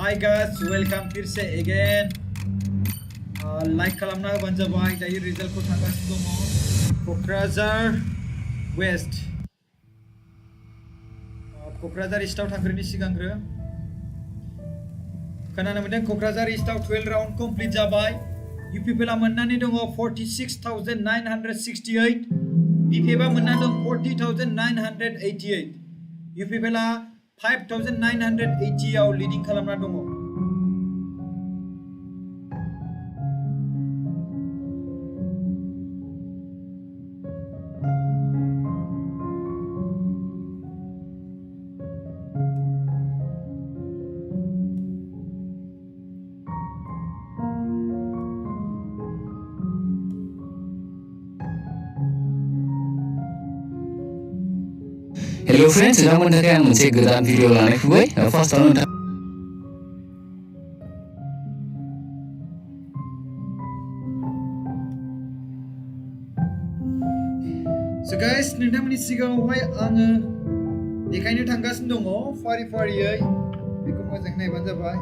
Hi guys, welcome फिर से again. Like खालामना होबानो जाबाय. दायो रिजाल्टखौ थांगासिनो दङ. क'क्राझार वेस्ट. क'क्राझार इस्टआव थांग्रोनि सिगांग्रो. खोनानो मोनदों क'क्राझार इस्टआव 12 राउन्ड कमप्लिट जाबाय. UPPLआ मोननानै दङ 46,968. BPFआ मोननानै दं 40,988. UPPLआ 5,980 आव लिडिं खालामना दङ. Hello friends, sedang mendengarkan mencegahan video lain gue. First tahun So guys, नोंथांमोननि सिगाङावहाय आङो देखायनो थांगासिनो दङ फारि-फारियै. बेखौ मोजाङै नायबानो जाबाय.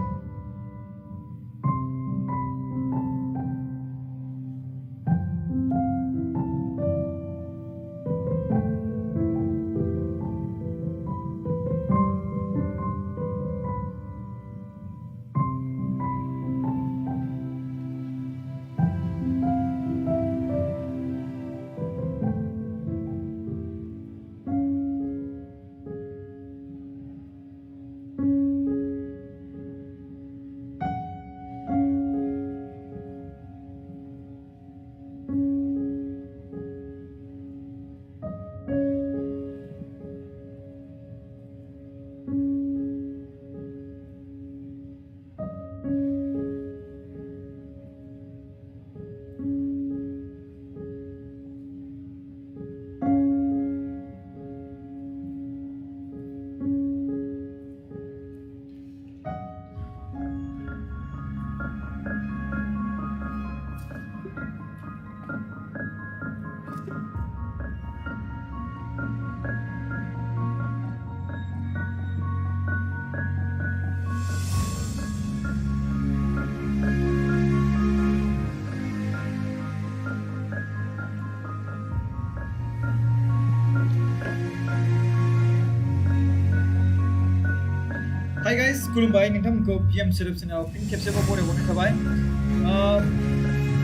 Hi guys, खुलुमबाय नोंथांमोनखौ PM सोदोबसिनाव फिन खेबसेबाव बरायहरनाय थाबाय.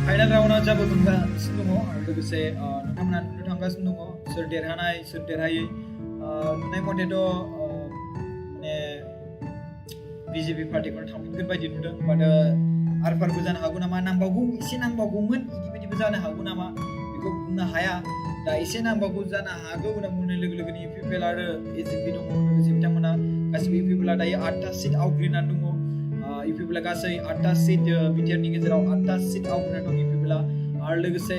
फाइनाल राउन्डआ जाबोगासिनो दङ आरो लोगोसे नोंथांमोना नुनो थांगासिनो दङ सोर देरहानाय सोर देरहायै. नुनाय मथेथ' माने BJP पार्टिखौनो थांफिनगोन बायदि नुदों. बाट आरपारबो जानो हागौ नामा, नांबावगौ एसे नांबावगौमोन बिदिबो जानो हागौ नामा बेखौ बुंनो हाया. दा एसे नांबावगौ जानो हागौ होनना बुंनाय लोगो लोगोनो UPPL आरो AGP दङ. लोगोसे बिथांमोना गासिबो UPPLआ दायो 8टा सिट आवग्रिनानै दङ. UPPLआ गासै 8टा सिट बिटिआरनि गेजेराव 8टा सिट आवग्रिनानै दं UPPLआ. आरो लोगोसे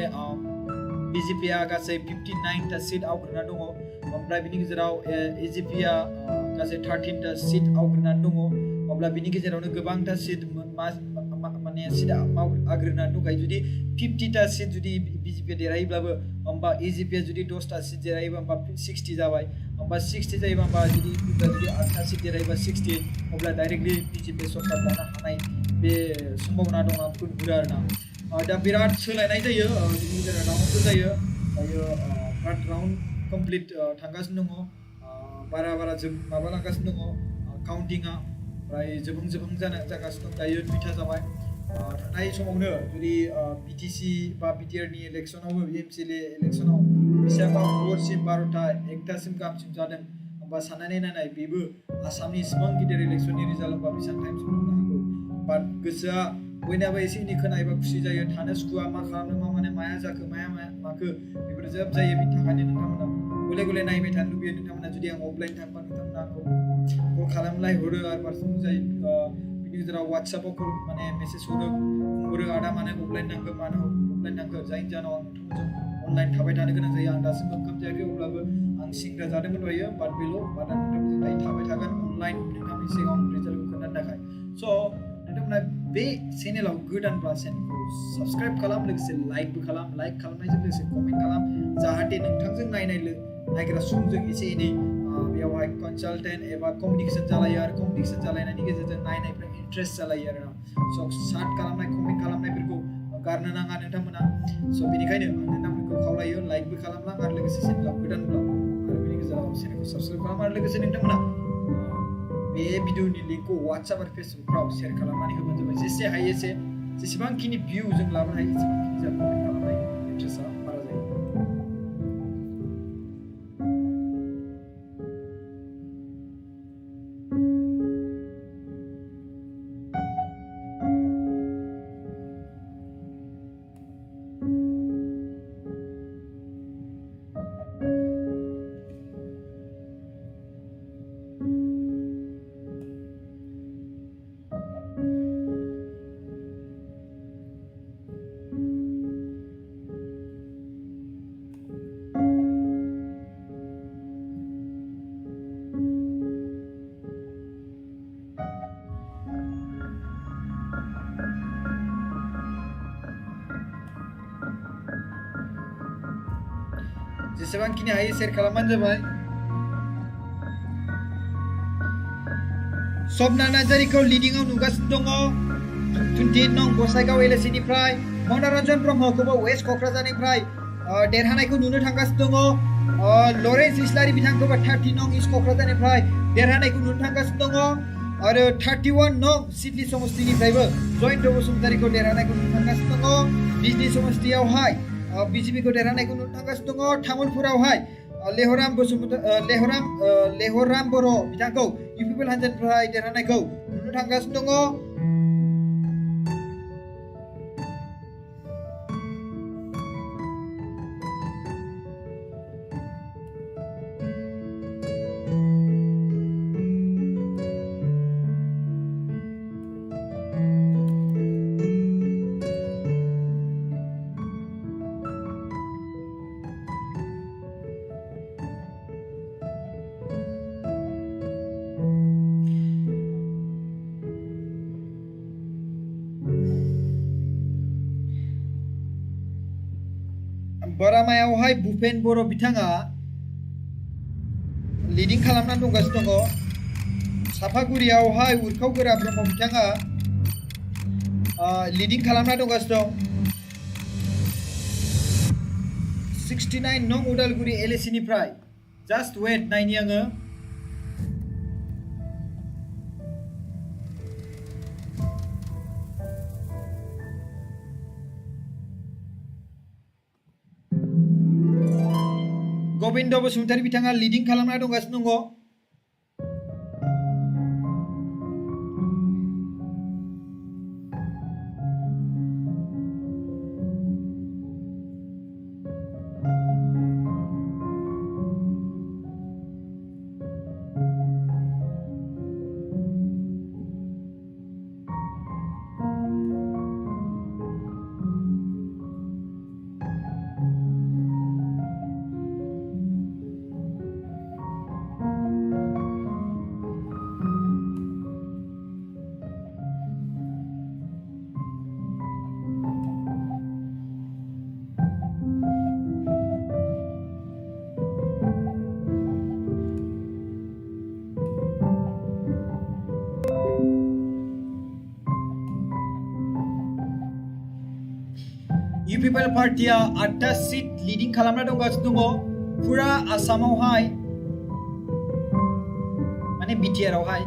BJPआ गासै 59टा सिट आवग्रिनानै दङ. ओमफ्राय बिनि गेजेराव AGPआ गासै 13टा सिट आवग्रिनानै दङ. अब्ला बिनि गेजेरावनो गोबांथा सिट माने सिट आवग्रिनानै दंखायो. जुदि 50टा सिट जुदि BJP देरहायोब्लाबो होमबा AGPआ जुदि 10टा सिट देरहायोबा होमबा 60 जाबाय. होमबा 60 जायोबा होमबा जुदि 8टा सिट देरहायोबा 60, अब्ला डाइरेक्टलि BJP सरकार दानो हानाय बे सम्भावना दं आं नुहुरो आरोना. दा बिराद सोलायनाय जायो बिनि गेजेराव राउन्डबो जायो. दायो थार्ड राउन्ड कमप्लिट थांगासिनो दङ. बारा माबालांगासिनो दङ काउन्टिंआ. ओमफ्राय जोबहां जागासिनो दं. दायो 2टा जाबाय. थांनाय समावनो जुदि BTC बा बिटिआरनि इलेक्सनावबो MCLA इलेक्सनाव बेसेबां हरसिम 12टा 1टासिम गाहामसिम जादों. होमबा साननानै नायनाय बेबो आसामनि इसिबां गिदिर इलेक्सननि रिजाल्ट होमबा बेसेबां टाइम सम मोननो हागौ. बाट गोसोआ बयनाबो एसे एनै खोनायोबा खुसि जायो. थानो सुखुवा मा खालामनो मा माने माया जाखो माया माखो बेफोर जोब जायो. बिनि थाखायनो नोंथांमोना गले नायबाय थानो लुबैयो. नोंथांमोना जुदि आं अफलाइन थांबा नोंथांमोना आंखौ कल खालामलायहरो आरो पार्सनेल जायो. बिनि गेजेराव वाट्सएपआव कल माने मेसेज हरो आदा मानो अफलाइन नांगौ मानो अफलाइन नांगौ. जायनि जाहोनाव आं नोंथांमोनजों अनलाइन थाबाय थानो गोनां जायो. आं दासिमबो ओंखाम जायाखै अब्लाबो आं सिंग्रा जादोंमोन दहायो. बाट बेल' बाट आं नोंथांमोनजों दायो थाबाय थागोन अनलाइन नोंथांनि सिगाङाव रिजाल्टखौ खोन्थानो थाखाय. स' नोंथांमोना बे चेनेलाव गोदानब्ला चेनेलखौ साबस्क्राइब खालाम. लोगोसे लाइकबो खालाम. लाइक खालामनायजों लोगोसे कमेन्ट खालाम. जाहाथे नोंथांजों नायग्रा सुबुंजों एसे एनै बेयावहाय कनसालटेन्ट एबा कमिउनिकेसन जालायो. आरो कमिउनिकेसन जालायनायनि गेजेरजों नायनायफ्रा इन्ट्रेस्ट जालायो आरोना स' सार्ट खालामनाय कमेन्ट खालामनायफोरखौ गारनो नाङा नोंथांमोना स' बेनिखायनो आं नोंथांमोनखौ खावलायो लाइकबो खालामलां आरो लोगोसे चेनेलाव गोदानब्ला आरो बेनि गेजेराव चेनेलखौ साबस्क्राइब खालाम आरो लोगोसे नोंथांमोना बे भिडिअनि लिंकखौ वाट्सएप आरो फेसबुकफ्राव शेयार खालामनानै होबानो जाबाय जेसे हायो एसे जेसेबांखिनि भिउ जों लानो हायो एसेबांखिनि जों कमेन्ट खालामनाय इन्ट्रेस्टआ बारा जायो जेसेबांखिनि हायो शेयार खालामबानो जाबाय सपना नार्जारिखौ लिडिंआव नुगासिनो दङ 28 नं गसाइगाव एलएसि निफ्राय मनरन्जन ब्रह्मखौबो वेस्ट क'क्राझारनिफ्राय देरहानायखौ नुनो थांगासिनो दङ लरेन्स इस्लारि बिथांखौबो 30 नं इस्ट क'क्राझारनिफ्राय देरहानायखौ नुनो थांगासिनो दङ आरो 31 नं सिडली समस्तिनिफ्रायबो जयन्त बसुमतारीखौ देरहानायखौ नुनो थांगासिनो दङ बिजनी समस्तियावहाय बिजेपिखौ देरहानायखौ नुनो थांगासिनो दङ तामुलपुरावहाय लेहराम बर' बिथांखौ इउपिपिएल हानजानिफ्राय देरहानायखौ नुनो थांगासिनो दङ बरामायावहाय भुपेन बर' बिथाङा लिडिं खालामनानै दंगासिनो दङ साफागुरियावहाय उरखाव गोरा ब्रह्म बिथाङा लिडिं खालामना दंगासिनो दं 69 नं उदालगुरि एलएसि निफ्राय जास्ट वेट नायनि आङो गोविन्द बसुमतारी बिथाङा लिडिं खालामना दंगासिनो दङ इउपिपिएल पार्टिया 8टा सीट लिडिं खालामना दंगासिनो दङ पुरा आसामावहाय माने बिटिआर आवहाय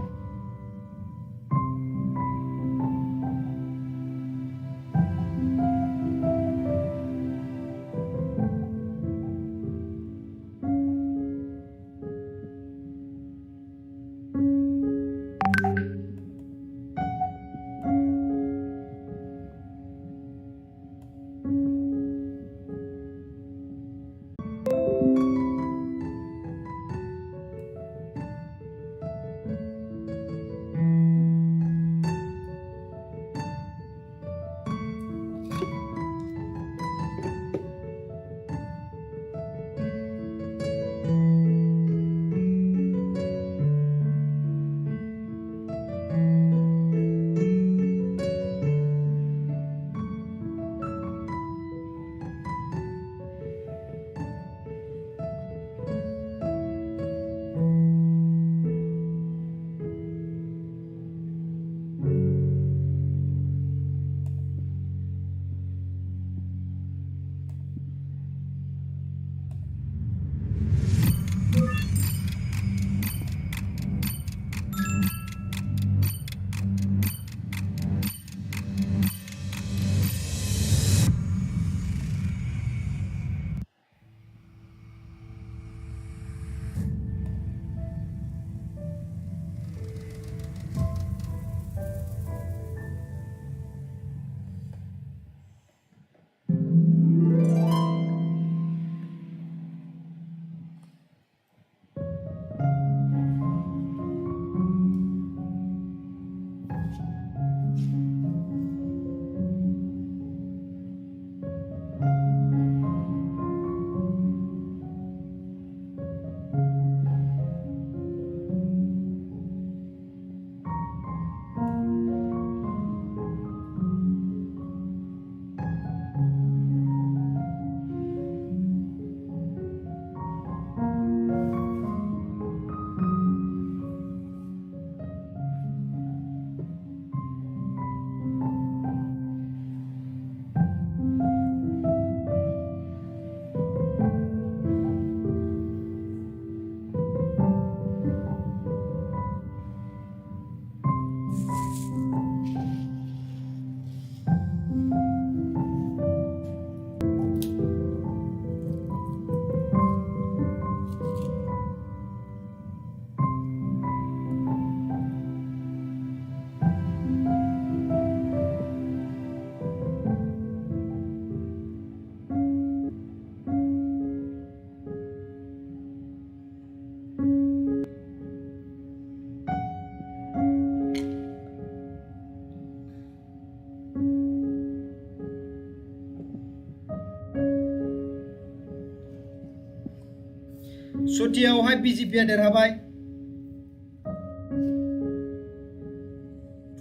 सथियावहाय बिजेपिया देरहाबाय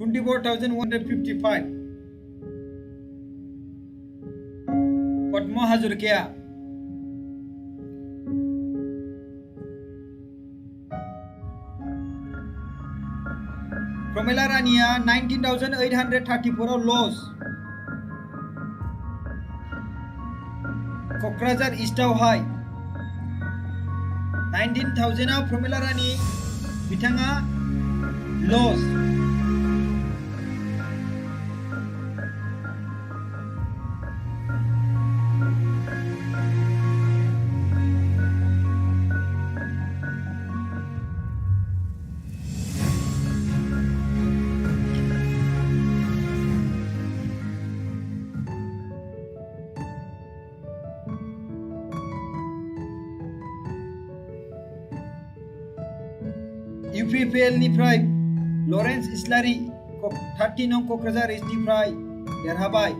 24,155 पद्म हाजरिकाया प्रमिला रानिया 19,834 आव लस क'क्राझार ईस्टआवहाय 19,000 आव प्रमिला रानी बिथाङा लस UPPL निफ्राय लरेन्स इस्लारि 30 नं क'क्राझार ईस्टनिफ्राय देरहाबाय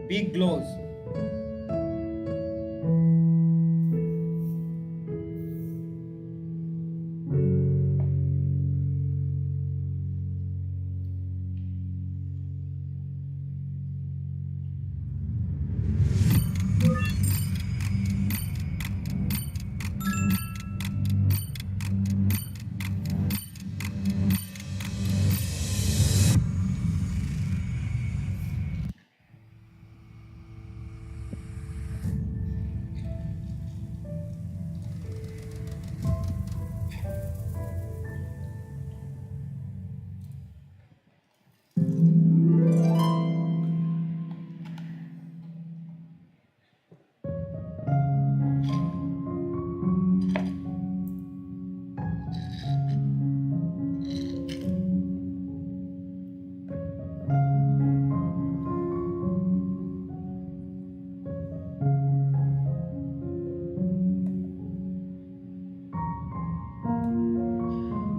बिग लस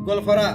गलफारा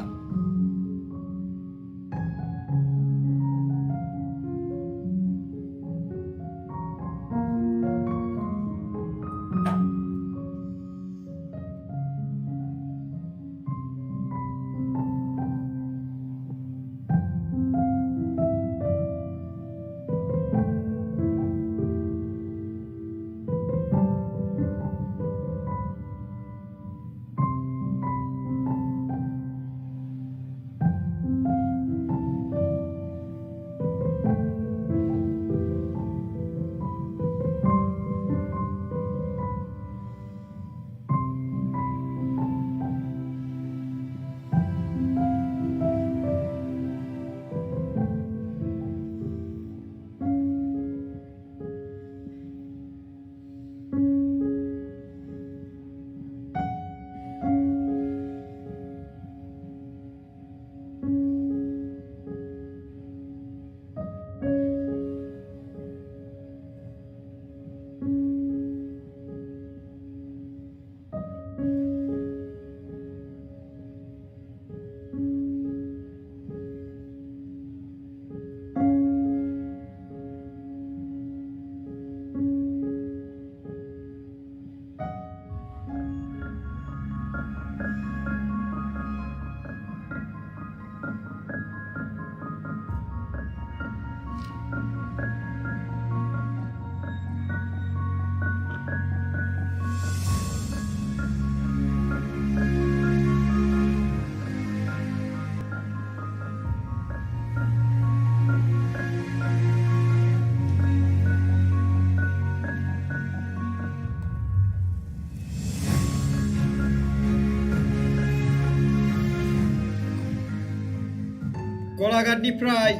गलाघाटनिफ्राय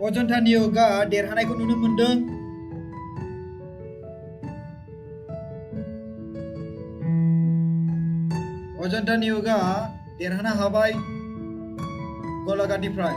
अजन्ता नियोगआ देरहानायखौ नुनो मोनदों अजन्ता नियोगआ देरहानो हाबाय गलाघाटनिफ्राय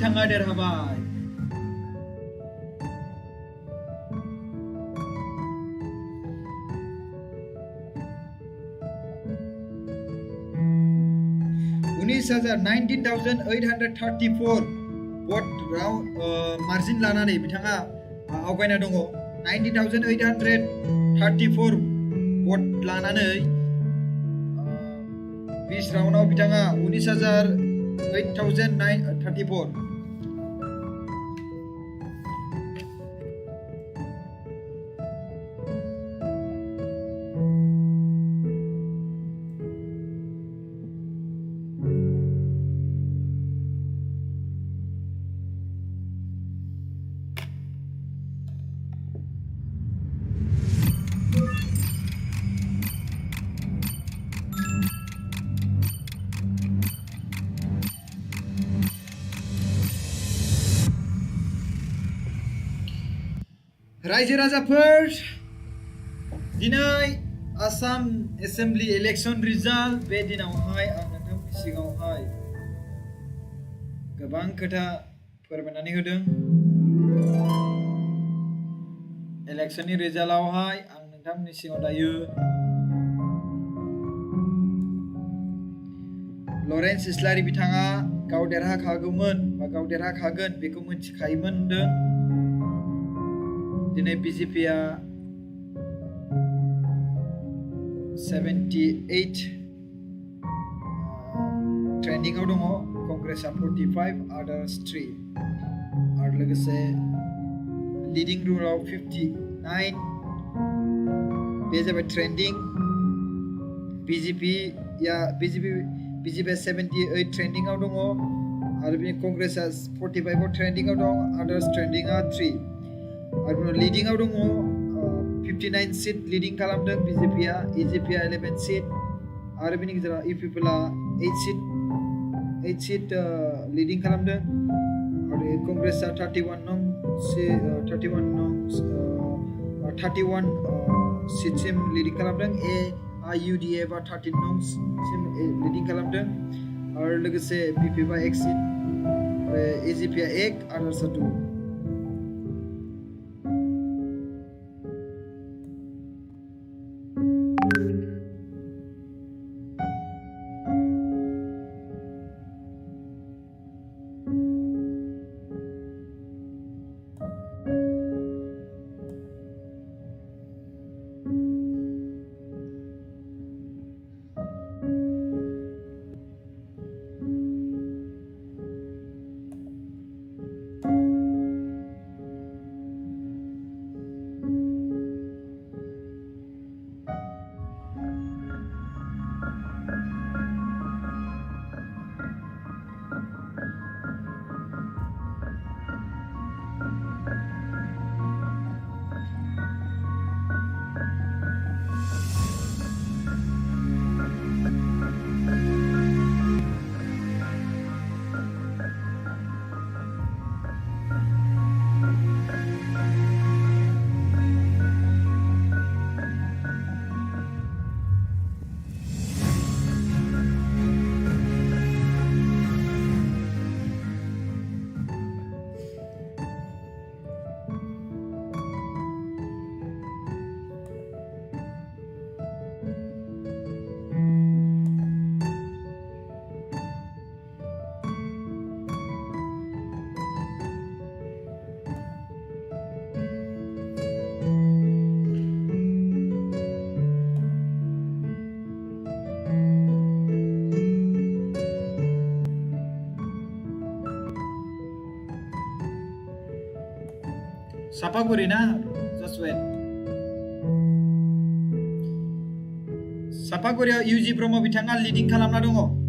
बिथाङा देरहाबाय $19,834 भट मार्जिन लानानै बिथाङा आवगायना दङ 19,834 भट लानानै 20 राउन्डआव बिथाङा 19,834 रायजो राजाफोर दिनै आसाम एसेम्बली इलेक्शन रिजाल्ट बे दिनावहाय आं नोंथांनि सिगाङावहाय गोबां खोथा फोरमायनानै होदों इलेक्शननि रिजाल्टआवहाय आं नोंथांनि सिगाङाव दायो लरेन्स इस्लारि बिथाङा गाव देरहाखागौमोन बा गाव देरहाखागोन बेखौ मिथिखायोमोन होनदों दिनै बिजेपिआ 78 ट्रेन्डिंआव दङ कंग्रेसआ 45 आदार्स 3 आरो लोगोसे लिडिं रुलाव 59 बे जाबाय ट्रेन्डिं बिजेपिआ 78 ट्रेन्डिंआव दङ आरो बे कंग्रेसआ 45 आव ट्रेन्डिंआव दं आदार्स ट्रेन्डिंआ 3 आरो लिडिंआव दङ 59 सीट लिडिं खालामदों बिजेपिआ इजेपिआ 11 सीट आरो बेनि गेजेराव इपिपिएलआ 8 सीट लिडिं खालामदों आरो कंग्रेसआ 31 सीटसिम लिडिं खालामदों AIUDF आ 13 नंसिम लिडिं खालामदों आरो लोगोसे बिपिएफआ 1 सीट आरो एजेपिआ 1 आदार्सआ 2 Sapaguri na, just wait. Sapaguri UG Bromo bitanga leading खालामना दङ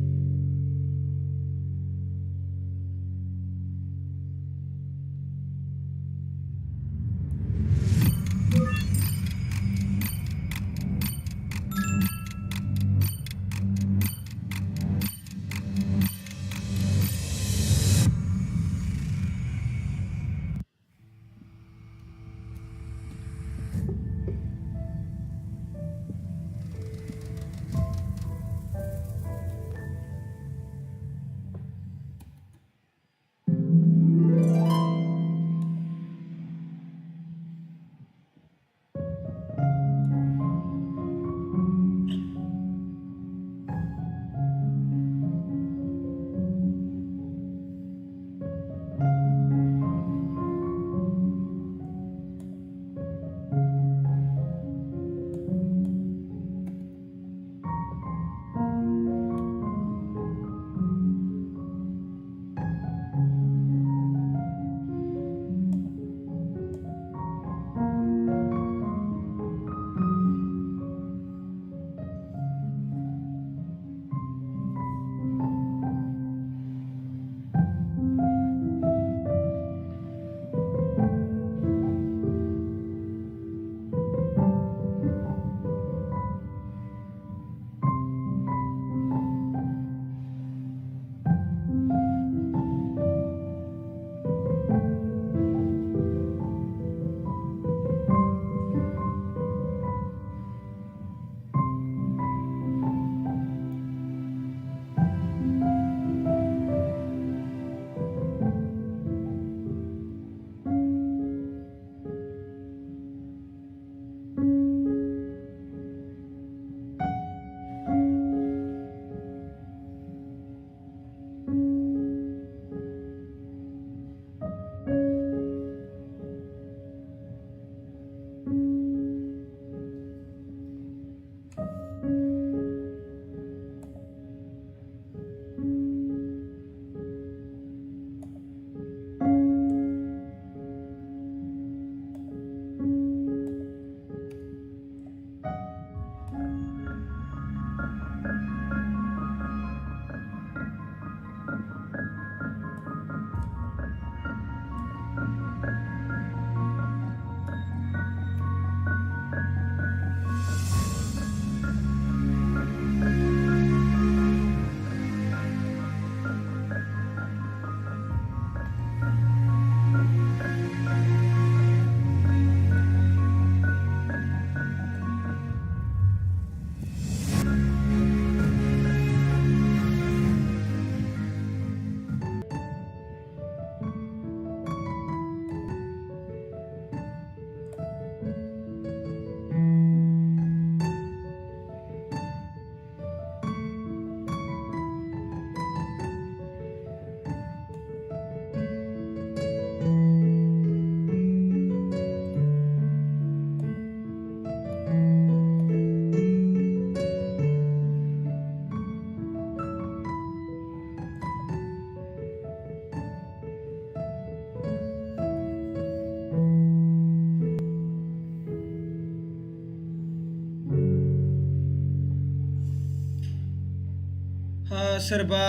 सोरबा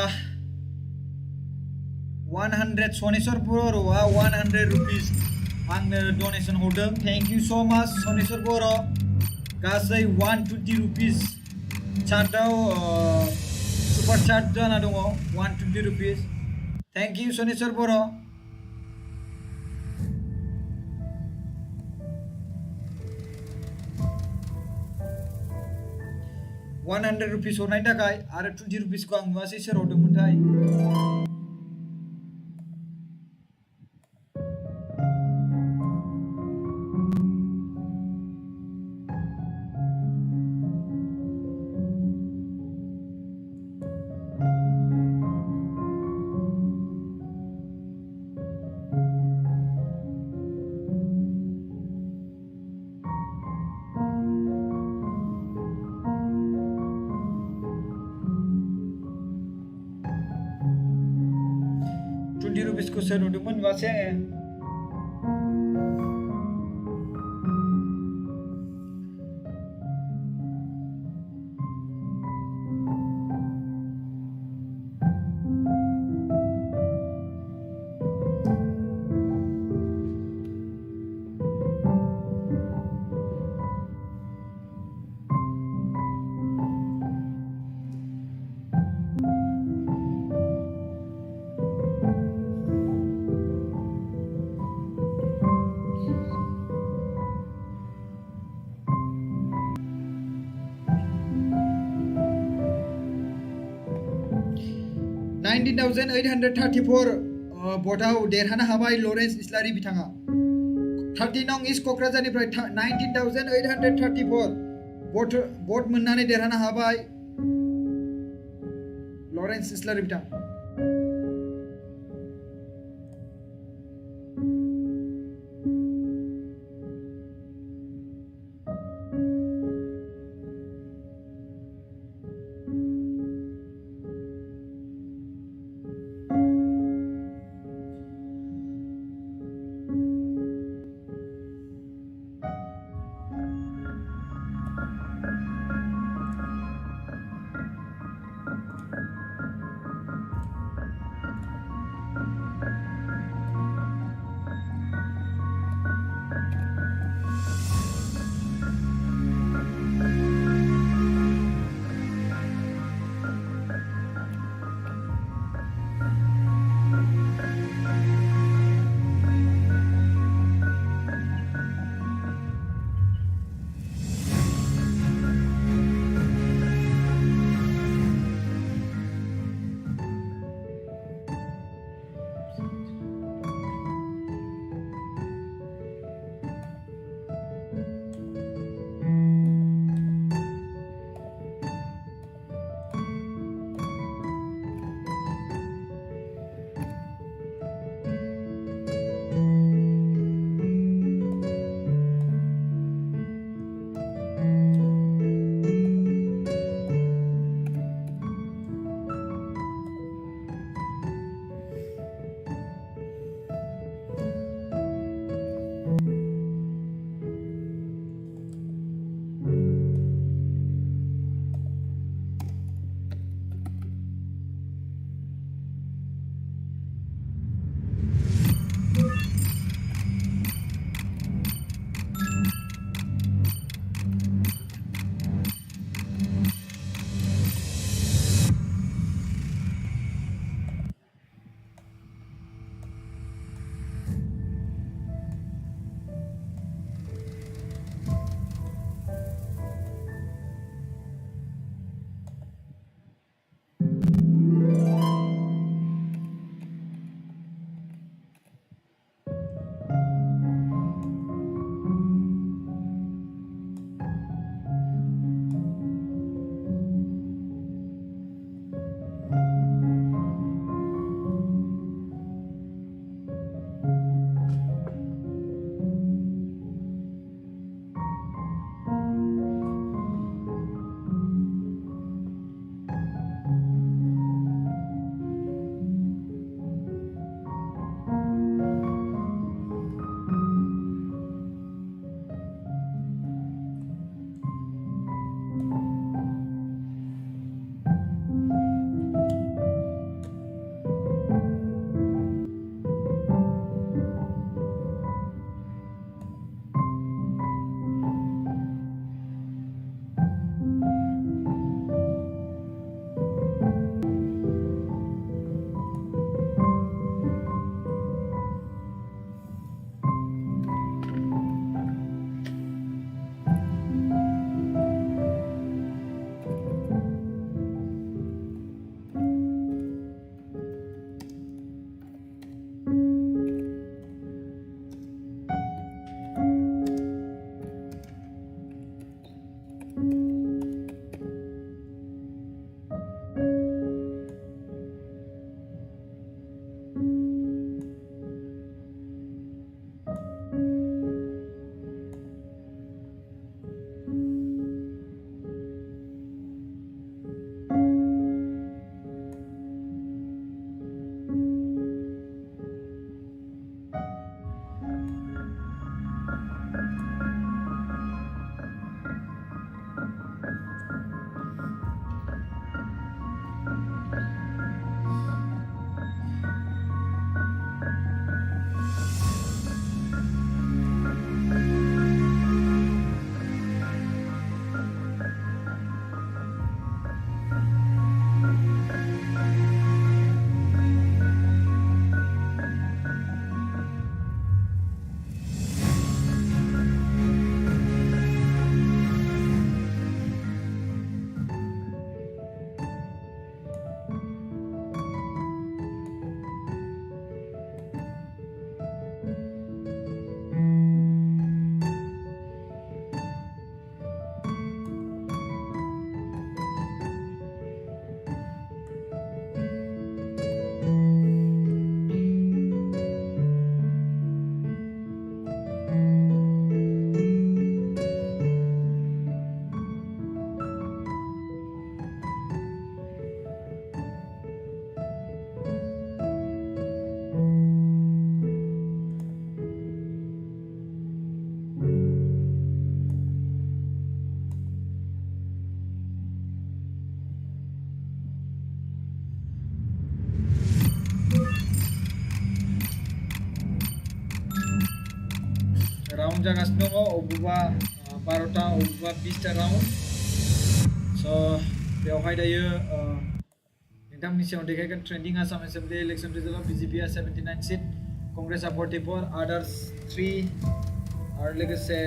100 सनेश्वर बर'आ 100 रुपिस आंनो डनेसन हरदों थेंक इउ सो माच सनेश्वर बर' गासै 120 रुपिस चार्टआव सुपार चार्ट जाना दङ 120 रुपिस थेंक इउ सनेश्वर बर' 100 रुपिस हरनायनि थाखाय आरो 20 रुपिसखौ आं नुवासै सोर हरदोंमोनथाय रुपिसखौ सोर नुदोंमोन नुवासै आङो भटआव देरहानो हाबाय लरेन्स इस्लारि बिथाङा 30 नं इस्ट क'क्राझारनिफ्राय 19,834 भट मोननानै देरहानो हाबाय लरेन्स इस्लारि बिथां राउन्ड जागासिनो दङ अबेबा 12टा अबेबा 20टा राउन्ड स' बेवहाय दायो नोंथांमोननि सिगाङाव देखायगोन ट्रेन्डिं आसाम एसेम्बलि इलेक्सन रिजाल्टआव BJP आ 79 सिट कंग्रेसआ 44 आदार्स 3 आरो लोगोसे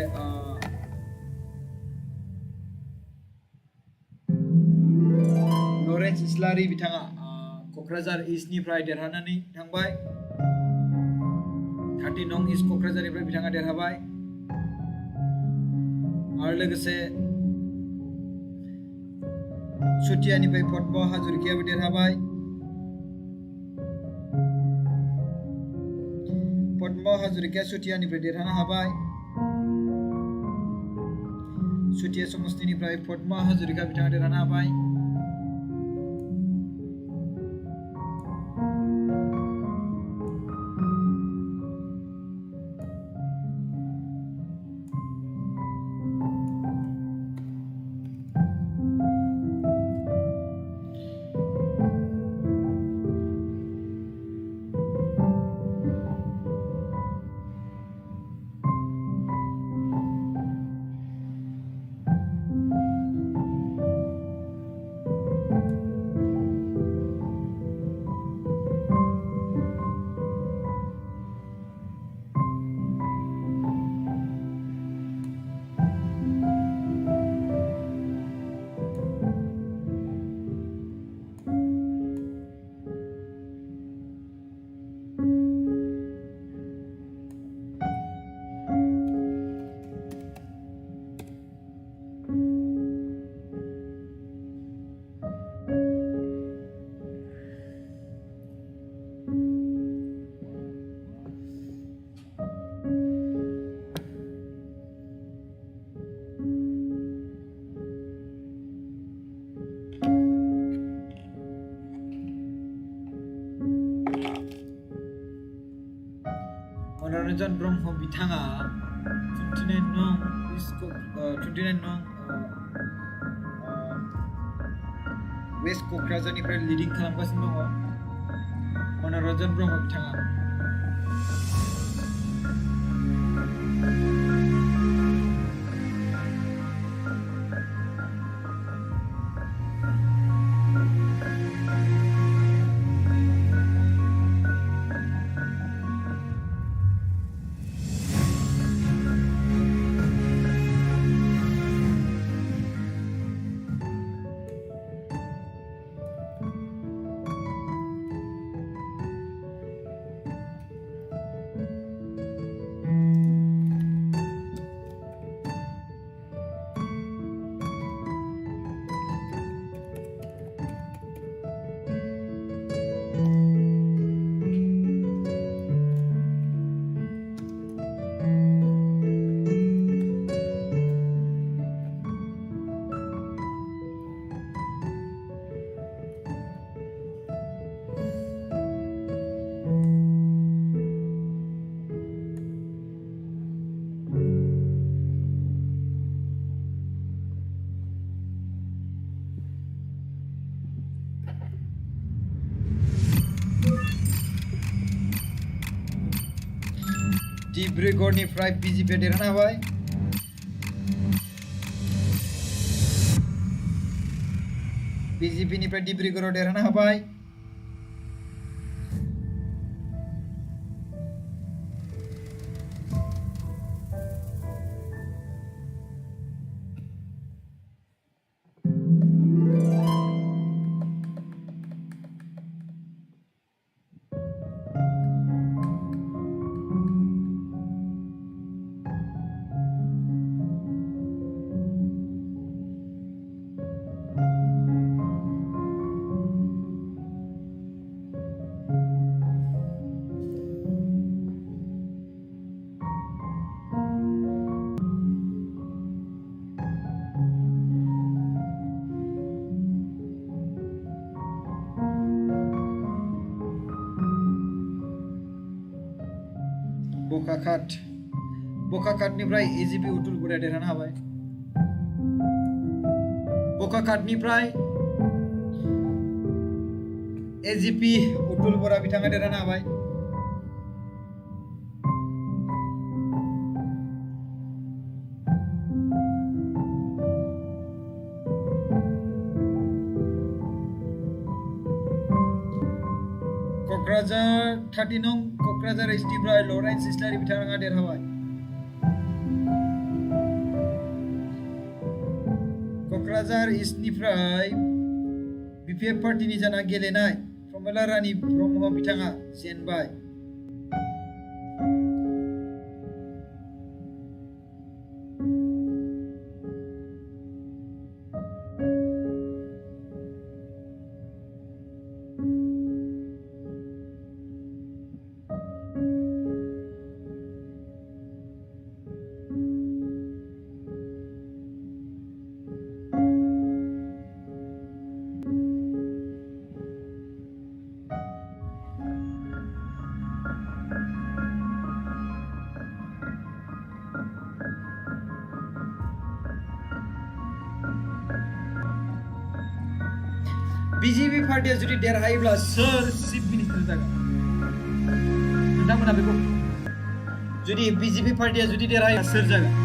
लरेन्स इस्लारि बिथाङा क'क्राझार इस्टनिफ्राय देरहानानै थांबाय 30 नं इस्ट क'क्राझारनिफ्राय बिथाङा देरहाबाय आरो लोगोसे सुतियानिफ्राय पद्म हाजरिकायाबो देरहाबाय पद्म हाजरिकाया सुतियानिफ्राय देरहानो हाबाय सुतिया समस्तिनिफ्राय पद्म हाजरिका बिथाङा देरहानो हाबाय मनरन्जन ब्रह्म बिथाङा 29 नं वेस्ट क'क्राझारनिफ्राय लिडिं खालामगासिनो दङ मनरन्जन ब्रह्म बिथाङा डिब्रुगड़निफ्राय BJP देरहानो हाबाय BJPनिफ्राय डिब्रुगड़आव देरहानो हाबाय बोकाखातनिफ्राय AGP उतुल बराया देरहानो हाबाय बोकाखातनिफ्राय AGP उतुल बरा बिथाङा देरहानो हाबाय क'क्राझार 30 नं क'क्राझार एसटिनिफ्राय लरेन्स इस्लारि बिथाङा देरहाबाय। क'क्राझार इस्टनिफ्राय बिपिएफ पार्टिनि जाना गेलेनाय प्रमिला रानी ब्रह्म बिथाङा जेनबाय। बीजेपी पार्टिया जुदि देरहायोब्ला सोर चिफ मिनिस्टार जागोन? नोंथांमोना बेखौ जुदि बीजेपी पार्टिया जुदि देरहायो सोर जागोन?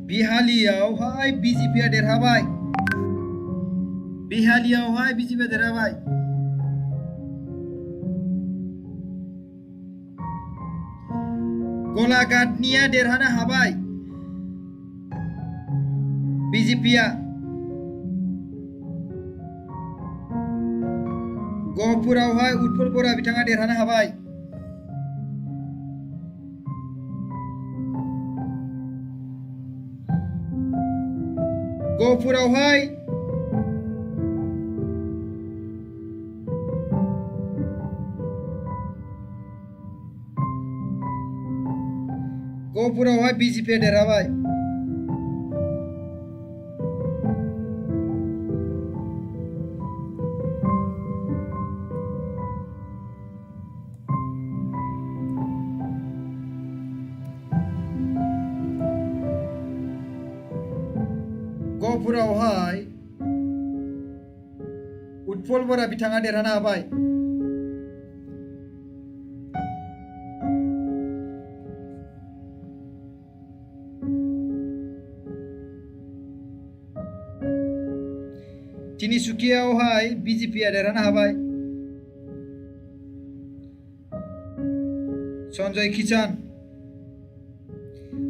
बिहालियावहाय बीजेपीया देरहाबाय। बिहालियावहाय बीजेपीया देरहाबाय। गलाघाटनिया देरहानो हाबाय बीजेपीया। गहपुरावहाय उत्पल बरा बिथाङा देरहानो हाबाय। गहपुरावहाय बीजेपीया देरहाबाय। गहपुरावहाय उत्पल बरा बिथाङा देरहानो हाबाय। तिनिसुकियावहाय बीजेपीया देरहानो हाबाय।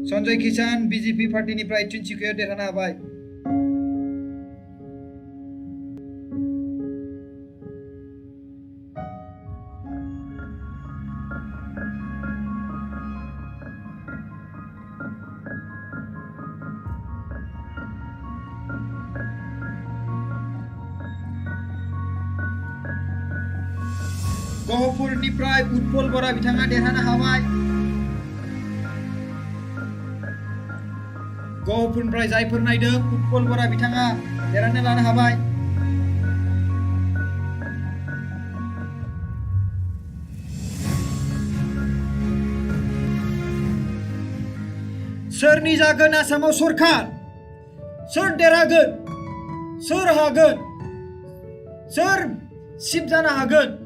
सन्जय किसान बीजेपी पार्टीनिफ्राय तिनसुकियाव देरहानो हाबाय। गहपुरनिफ्राय उत्पल बरा बिथाङा देरहानो हाबाय। गहपुरनिफ्राय जायफोर नायदों उत्पल बरा बिथाङा देरहानो लानो हाबाय। सोरनि जागोन आसामाव सरखार? सोर देरहागोन? सोर हागोन? सोर चिफ जानो हागोन?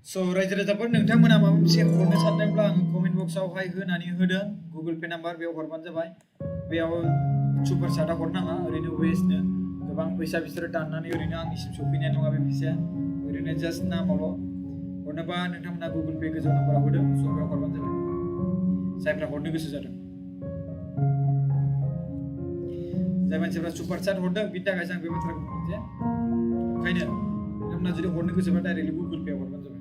So रायजो राजाफोर नोंथांमोना माबा मोनसे हरनो सानदोंब्ला आङो कमेन्ट बक्सआवहाय होनानै होदों गुगोल पे नाम्बार बेयाव हरबानो जाबाय बेयाव सुपार चाटआ हरनाङा ओरैनो वेस्टनो गोबां फैसा बिसोरो दाननानै ओरैनो आंनिसिम सफैनाय नङा बे फैसाया ओरैनो जास्ट नामावल' हरनोबा नोंथांमोना गुगोल पे गोजौ नाम्बाराव होदों स' बेयाव हरबानो जाबाय जायफ्रा हरनो गोसो जादों जाय मानसिफ्रा सुपार चाट हरदों बिनि थाखायसो आं बे बाथ्राखौ बुंदों जे ओंखायनो नोंथांमोना जुदि हरनो गोसोबा डाइरेक्टलि गुगोल पेआव हरबानो जाबाय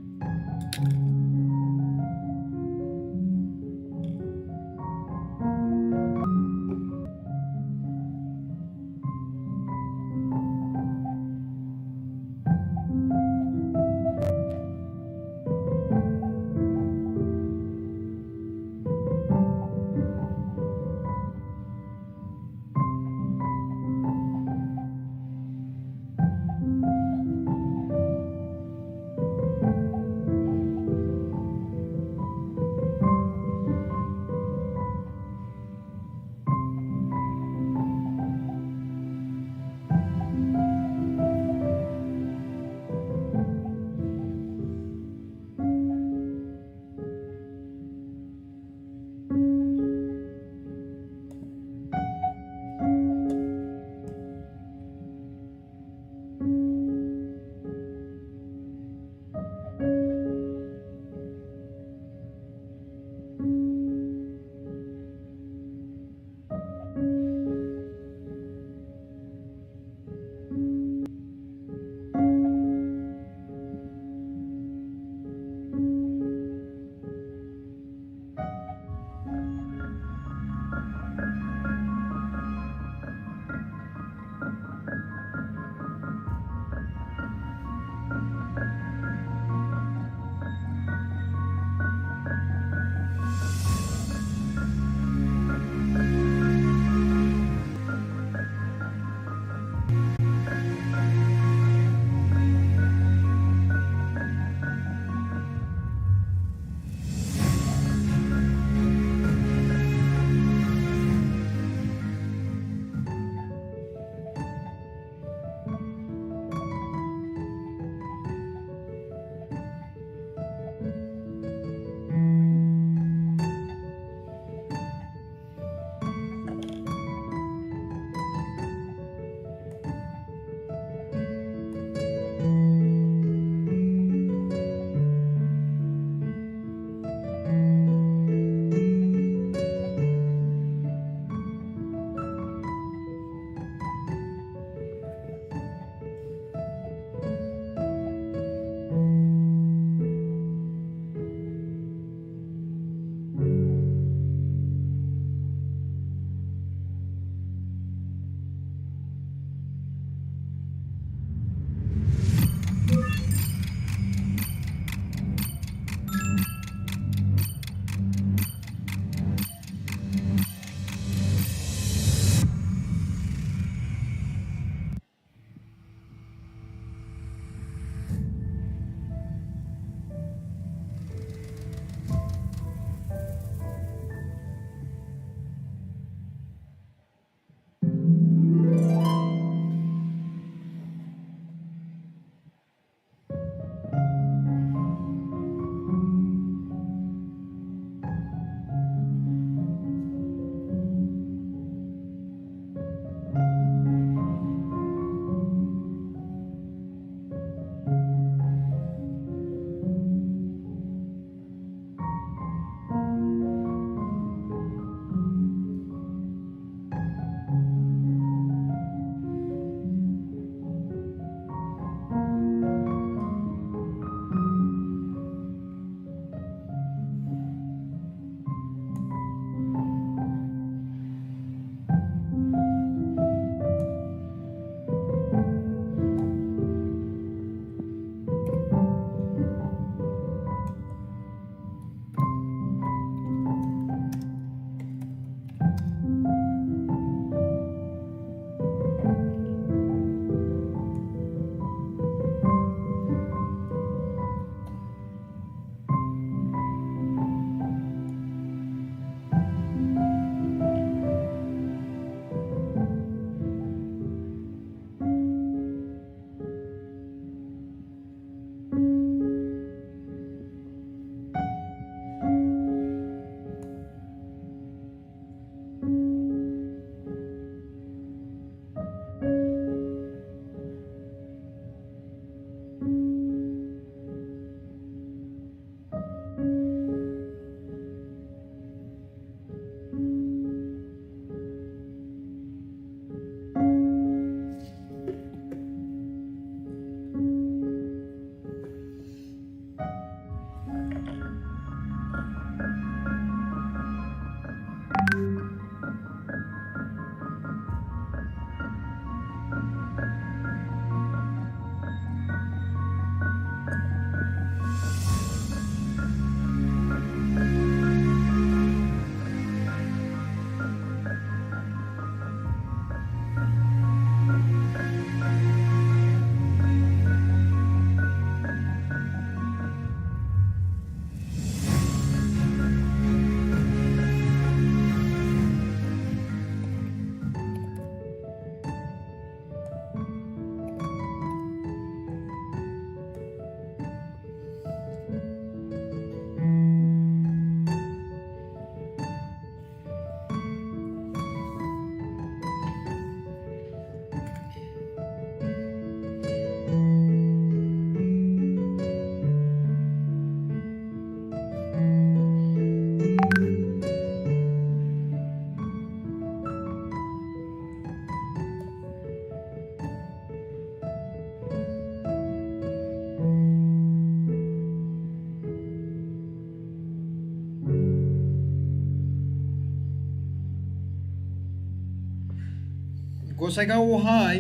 गसाइगावआवहाय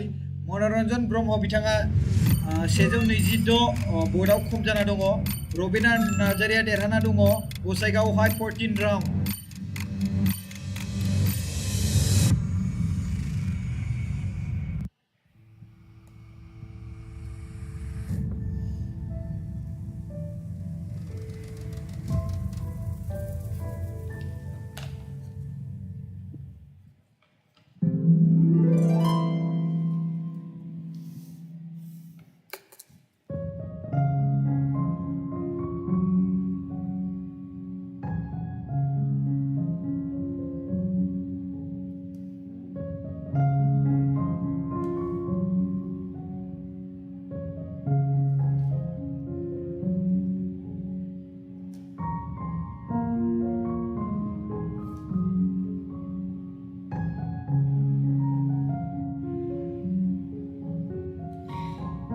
मनरन्जन ब्रह्म बिथाङा 126 भटआव खम जाना दङ। रबिना नार्जारिया देरहाना दङ गसाइगावआवहाय 14 राउन्ड।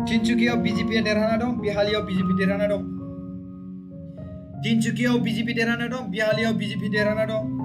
तिनसुकियाव बिजेपिया देरहाना दं, बिहालियाव बिजेपि देरहाना दं। तिनसुकियाव बिजेपि देरहाना दं, बिहालियाव बिजेपि देरहाना दं।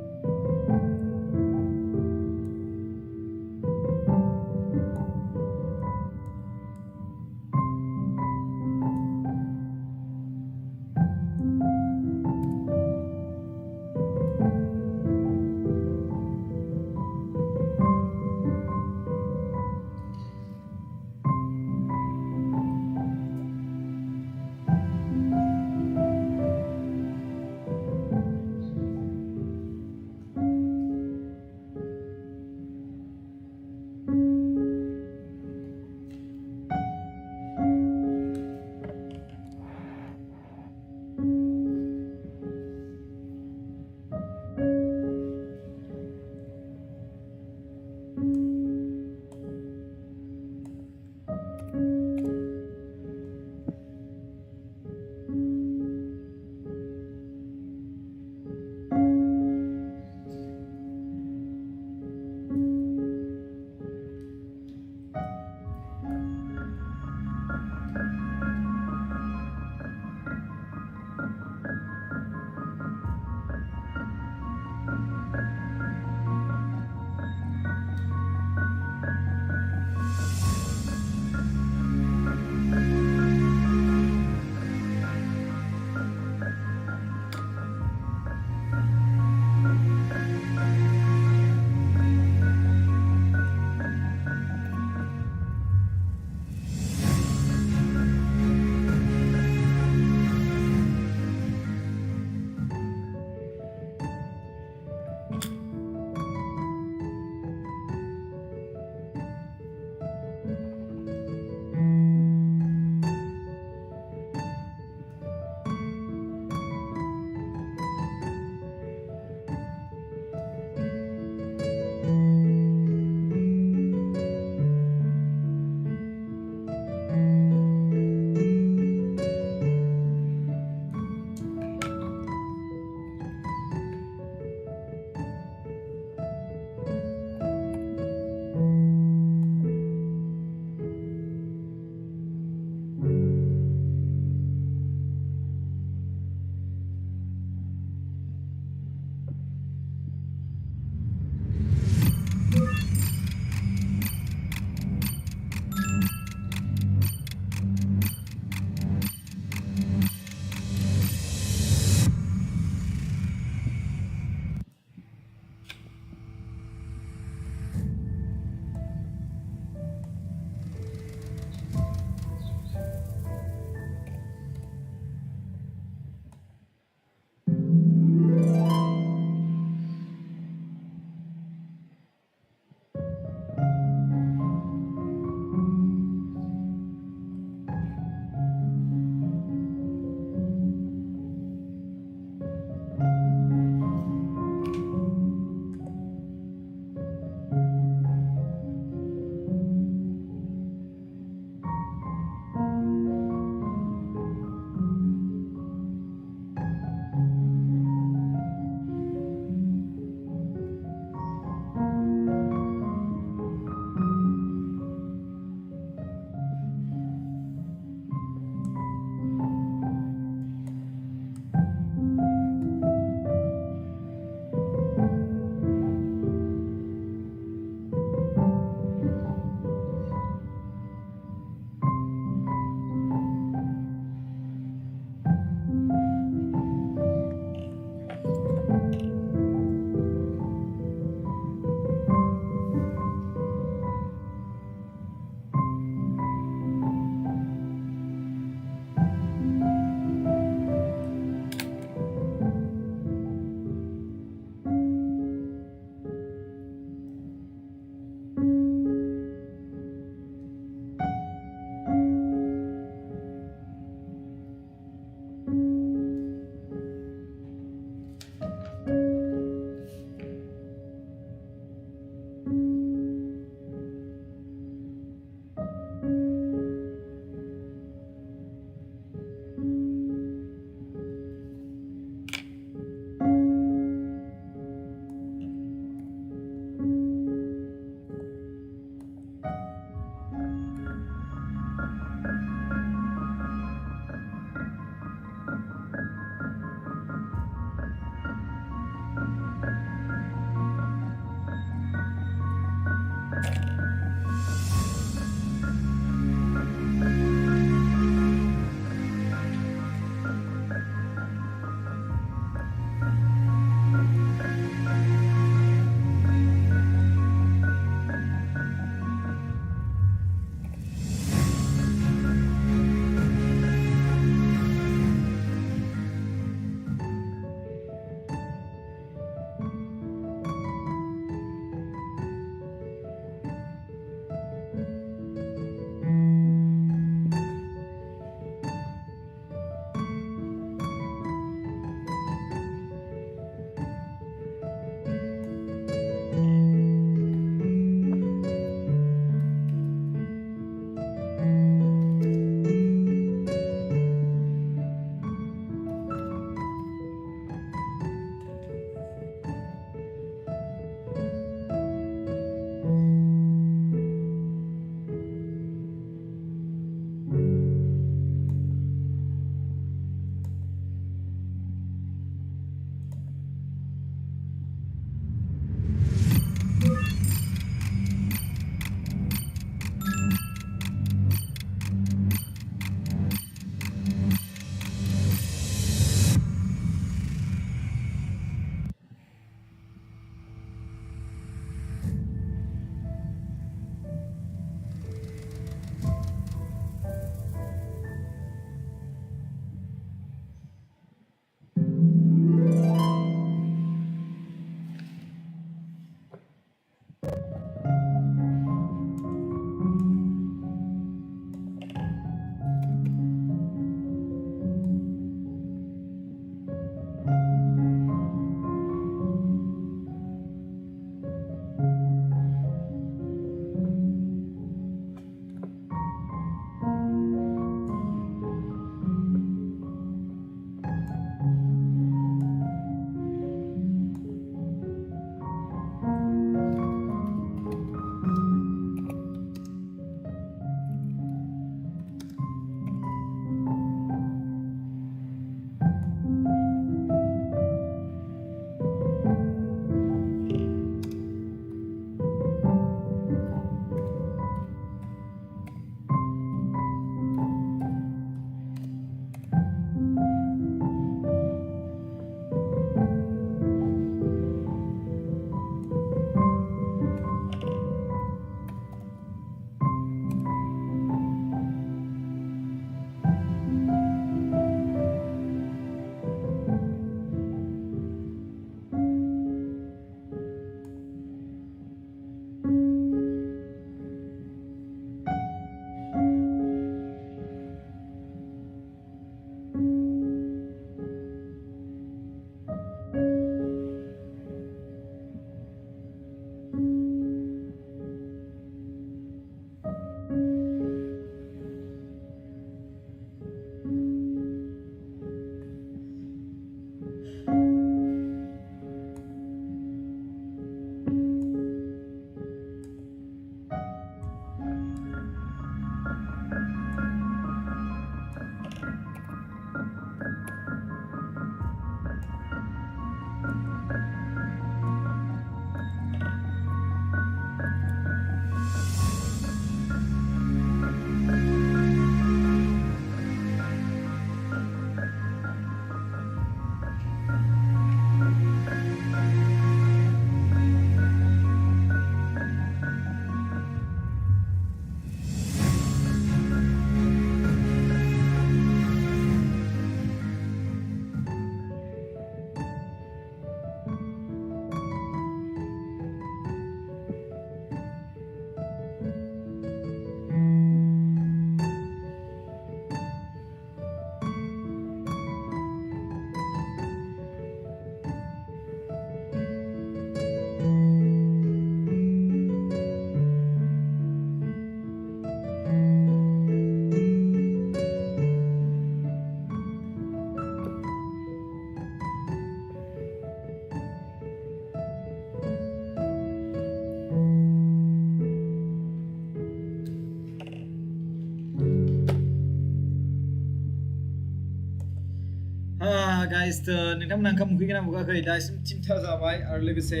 guys नोंथांमोना ओंखाम उखैगोना उखैयाखै दासिम 3था जाबाय आरो लोगोसे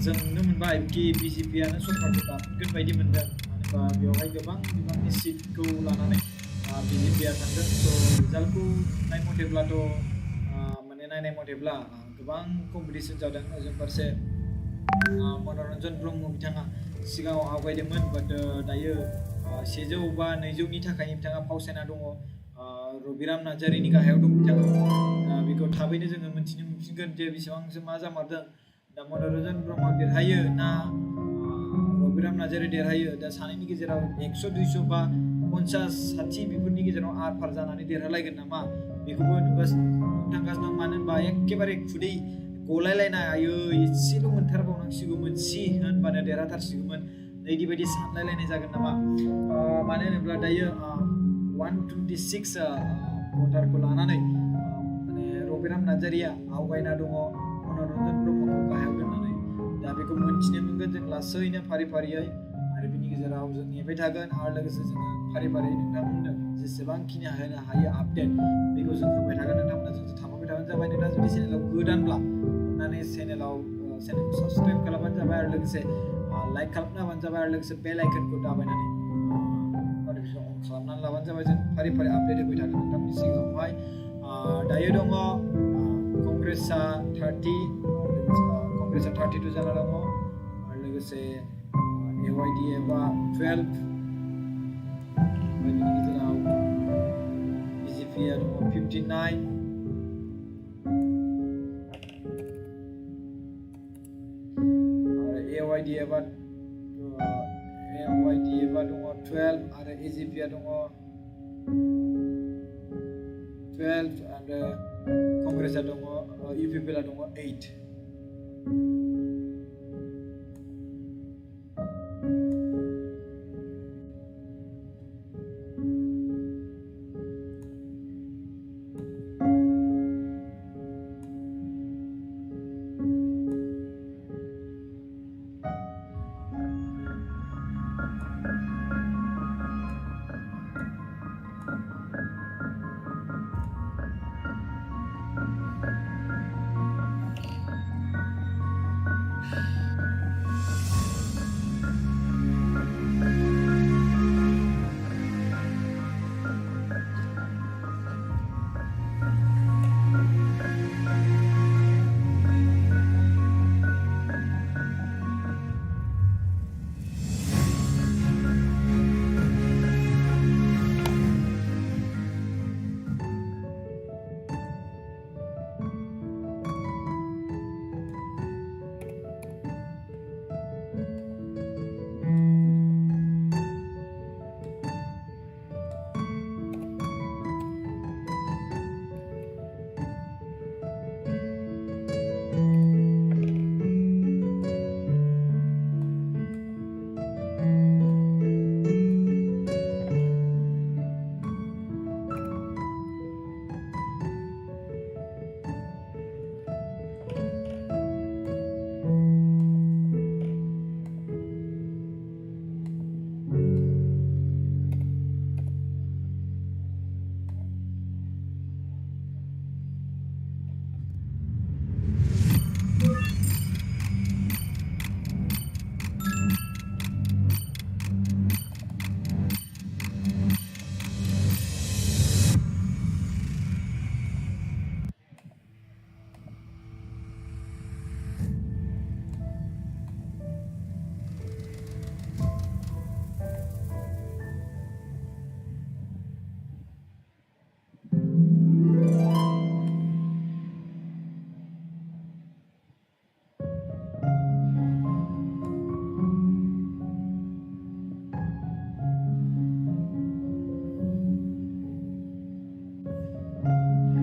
जों नुनो मोनबाय कि BJP-आनो सरकारखौ दाफिनगोन बायदि मोनदों मानो होनबा बेवहाय गोबां बिबांनि सिटखौ लानानै BJP-आ थांदों स' रिजाल्टखौ नाय मथेब्लाथ' माने नायनाय मथेब्ला गोबां कम्पिटिसन जादों ओजों फारसे मनरन्जन ब्रह्म बिथाङा सिगाङाव आवगायदोंमोन बाट दायो 100 बा 200नि थाखाय बिथाङा फावसायना दङ रबिराम नार्जारिनि गाहायाव दं बिथाङा बेखौ थाबैनो जोङो मिथिनो मोनफिनगोन जे बेसेबांसो मा जामारदों दा मनरन्जन ब्रह्म देरहायो ना रबिराम नार्जारि देरहायो दा सानैनि गेजेराव 100 200 बा 50 60 बेफोरनि गेजेराव आर पार जानानै देरहालायगोन नामा बेखौबो नुगासिनो मानो होनबा एखेबारे खुदै गलायलायनाय आयो एसेल' मोनथारबावनांसिगौमोन सि होनबानो देरहाथारसिगौमोन नैदि बायदि सानलायलायनाय जागोन नामा मानो होनोब्ला दायो 126 भटारखौ लानानै माने रबिराम नार्जारिया आवगायना दङ मनरन्जन ब्रह्मखौ गाहायाव दोननानै दा बेखौ मोनथिनो मोनगोन जों लासैनो फारि फारियै आरो बिनि गेजेराव जों नेबाय थागोन आरो लोगोसे जोङो फारि फारि नोंथांमोननो जेसेबांखिनि होनो हायो आपडेट बेखौ जों होबाय थागोन नोंथांमोना जों थाफाबाय थाबानो जाबाय नोंथाङा जुदि चेनेलाव गोदानब्ला अननानै चेनेलखौ साबस्क्राइब खालामबानो जाबाय आरो लोगोसे लाइक खालामना होबानो जाबाय आरो लोगोसे बेल आइकनखौ दाबायनानै नटिफिकेसन अन खालामनानै लाबानो जाबाय जों फारि फारि आपडेट होबाय थागोन नोंथांमोननि सिगाङावहाय दायो दङ कंग्रेसआ 32 जाना दङ आरो लोगोसे AYDF-आ 12 बेनि गेजेराव BJP-आ दङ 59 आरो AYDF-आ दङ 12 आरो AJP-आ दङ 12 आरो कंग्रेसआ दङ UPPL-आ दङ 8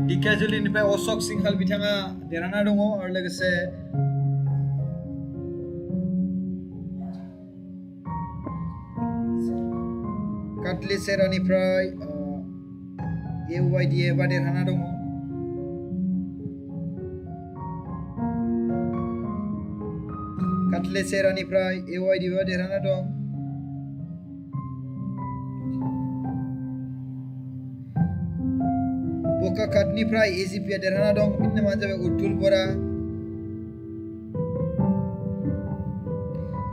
दिकेजुलिनिफ्राय अशोक सिंहाल बिथाङा देरहाना दङ आरो लोगोसे काटलि सेरानिफ्राय AYDF-आ देरहाना दङ काटलि सेरानिफ्राय AYDF-आ देरहाना दं बोकाखातनिफ्राय AJP-आ देरहाना दं बिनि नामानो जाबाय अतुल बरा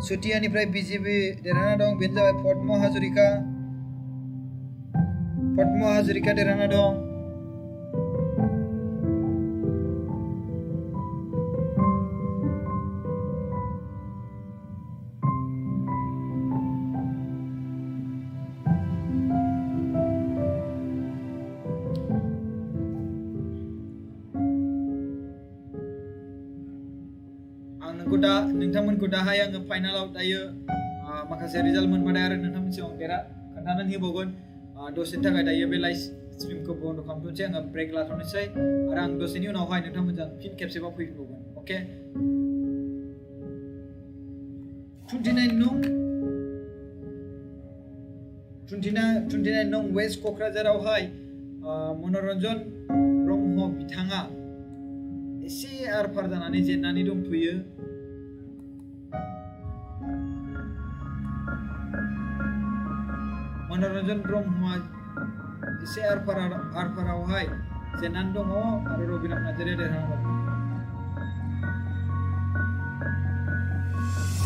सुतियानिफ्राय बिजेपि देरहाना दं बेनो जाबाय पद्म हाजरिका देरहाना दं नोंथांमोनखौ दाहाय आङो फाइनालाव दायो माखासे रिजाल्ट मोनबाथाय आरो नोंथांमोननि सिगाङाव खोन्थानानै होबावगोन दसेनि थाखाय दायो बे लाइभ स्ट्रिमखौ बन्द खालामथ'नोसै आङो ब्रेक लाथ'नोसै आरो आं दसेनि उनावहाय नोंथांमोनजों फिन खेबसेबाव फैफिनबावगोन अके 29 नं वेस्ट क'क्राझारावहाय मनरन्जन ब्रह्म बिथाङा एसे आरफार जानानै जेननानै दंथ'यो मनरन्जन ब्रह्मआ एसे आरफारावहाय जेननानै दङ आरो रबिराम नार्जारिया देरहाना दं